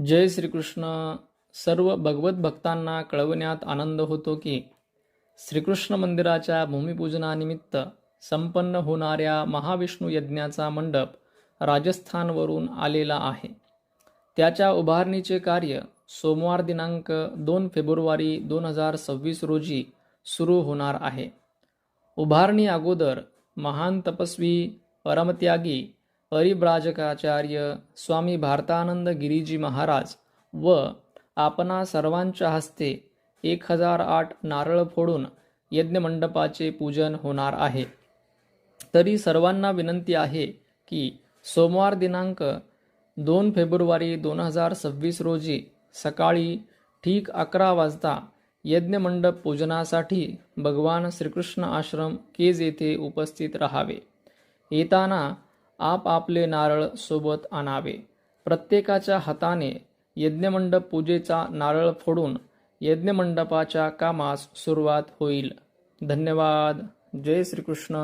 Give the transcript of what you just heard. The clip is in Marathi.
जय श्रीकृष्ण. सर्व भगवत भक्तांना कळवण्यात आनंद होतो की श्रीकृष्ण मंदिराच्या भूमिपूजनानिमित्त संपन्न होणाऱ्या महाविष्णू यज्ञाचा मंडप राजस्थानवरून आलेला आहे. त्याच्या उभारणीचे कार्य सोमवार दिनांक 2 फेब्रुवारी 2026 रोजी सुरू होणार आहे. उभारणी अगोदर महान तपस्वी परमत्यागी परिव्राजकाचार्य स्वामी भारतानंद गिरीजी महाराज व आपणा सर्वांच्या हस्ते 1008 नारळ फोडून यज्ञमंडपाचे पूजन होणार आहे. तरी सर्वांना विनंती आहे की सोमवार दिनांक 2 फेब्रुवारी 2026 रोजी सकाळी ठीक 11 वाजता यज्ञमंडप पूजनासाठी भगवान श्रीकृष्ण आश्रम केज येथे उपस्थित राहावे. येताना आपले नारळ सोबत आणावे. प्रत्येकाच्या हाताने यज्ञमंडप पूजेचा नारळ फोडून यज्ञमंडपाच्या कामास सुरुवात होईल. धन्यवाद. जय श्रीकृष्ण.